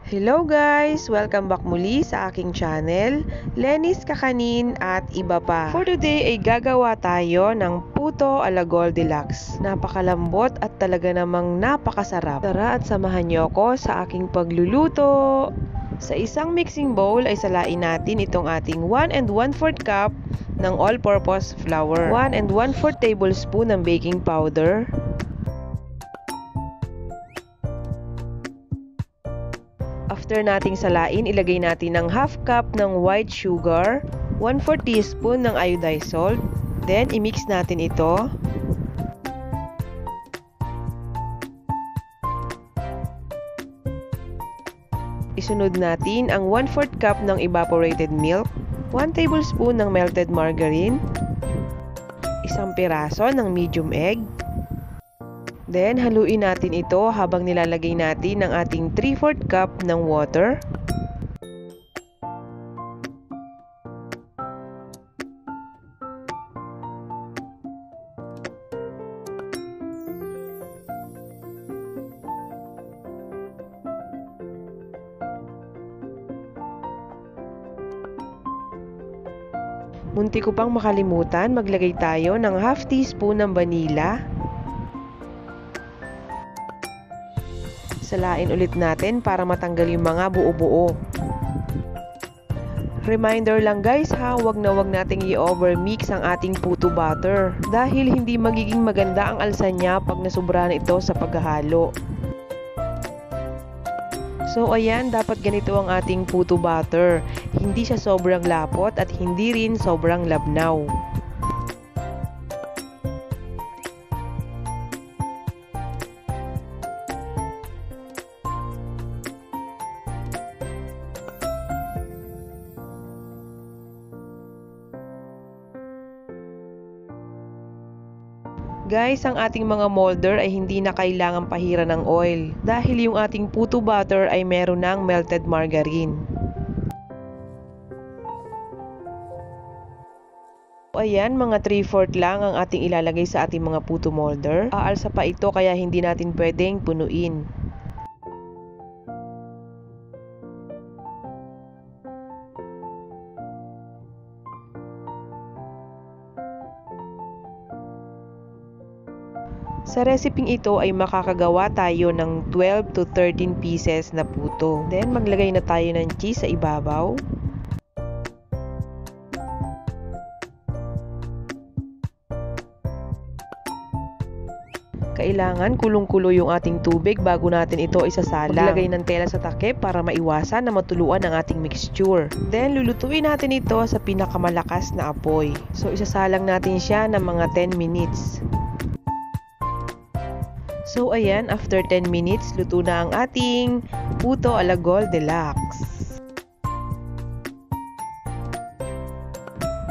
Hello guys! Welcome back muli sa aking channel, Lenny's Kakanin at iba pa. For today ay gagawa tayo ng puto ala Goldilocks. Napakalambot at talaga namang napakasarap. Tara at samahan niyo ako sa aking pagluluto. Sa isang mixing bowl ay salain natin itong ating 1 1/4 cup ng all-purpose flour, 1 1/4 tablespoon ng baking powder, after nating salain, ilagay natin ng half cup ng white sugar, 1/4 teaspoon ng iodized salt. Then, i-mix natin ito. Isunod natin ang 1/4 cup ng evaporated milk, 1 tablespoon ng melted margarine, isang piraso ng medium egg. Then, haluin natin ito habang nilalagay natin ang ating 3/4 cup ng water. Munti ko pang makalimutan, maglagay tayo ng half teaspoon ng vanilla. Salain ulit natin para matanggal yung mga buo-buo. Reminder lang guys ha, wag nating i-overmix ang ating puto butter dahil hindi magiging maganda ang alsa niya pag nasubrahan ito sa paghahalo. So ayan, dapat ganito ang ating puto butter. Hindi siya sobrang lapot at hindi rin sobrang labnaw. Guys, ang ating mga molder ay hindi na kailangang pahiran ng oil dahil yung ating puto butter ay meron ng melted margarine. Ayan, mga 3/4 lang ang ating ilalagay sa ating mga puto molder. Aalsa pa ito kaya hindi natin pwedeng punuin. Sa reseping ito ay makakagawa tayo ng 12 to 13 pieces na puto. Then maglagay na tayo ng cheese sa ibabaw. Kailangan kulong-kulo yung ating tubig bago natin ito isasalang. Maglagay ng tela sa takip para maiwasan na matuluan ang ating mixture. Then lulutuin natin ito sa pinakamalakas na apoy. So isasalang natin siya ng mga 10 minutes. So ayan, after 10 minutes, luto na ang ating puto ala Goldilocks.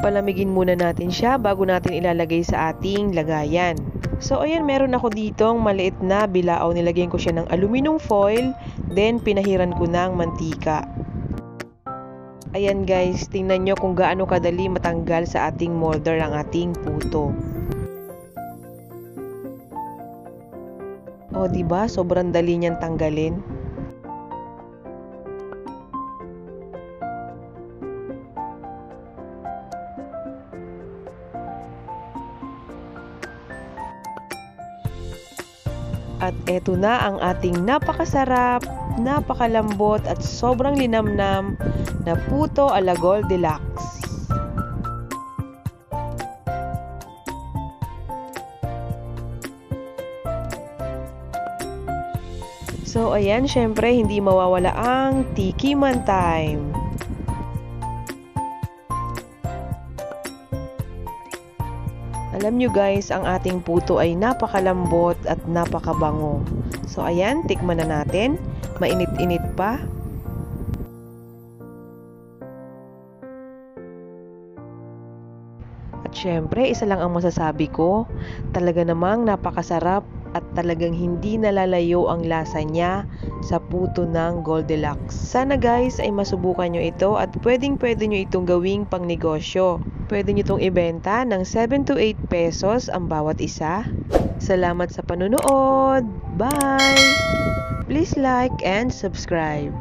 Palamigin muna natin siya bago natin ilalagay sa ating lagayan. So ayan, meron ako ditong maliit na bilao. Nilagyan ko siya ng aluminum foil, then pinahiran ko ng mantika. Ayan guys, tingnan nyo kung gaano kadali matanggal sa ating molder ang ating puto. O, diba? Sobrang dali niyang tanggalin. At eto na ang ating napakasarap, napakalambot at sobrang linamnam na puto ala Goldilocks. So ayan, syempre hindi mawawala ang tikiman time. Alam nyo guys, ang ating puto ay napakalambot at napakabango. So ayan, tikman na natin. Mainit-init pa. At syempre, isa lang ang masasabi ko. Talaga namang napakasarap at talagang hindi nalalayo ang lasa niya sa puto ng Goldilocks. Sana guys ay masubukan nyo ito at pwedeng-pwede nyo itong gawing pang negosyo. Pwede nyo itong ibenta ng 7 to 8 pesos ang bawat isa. Salamat sa panonood! Bye! Please like and subscribe.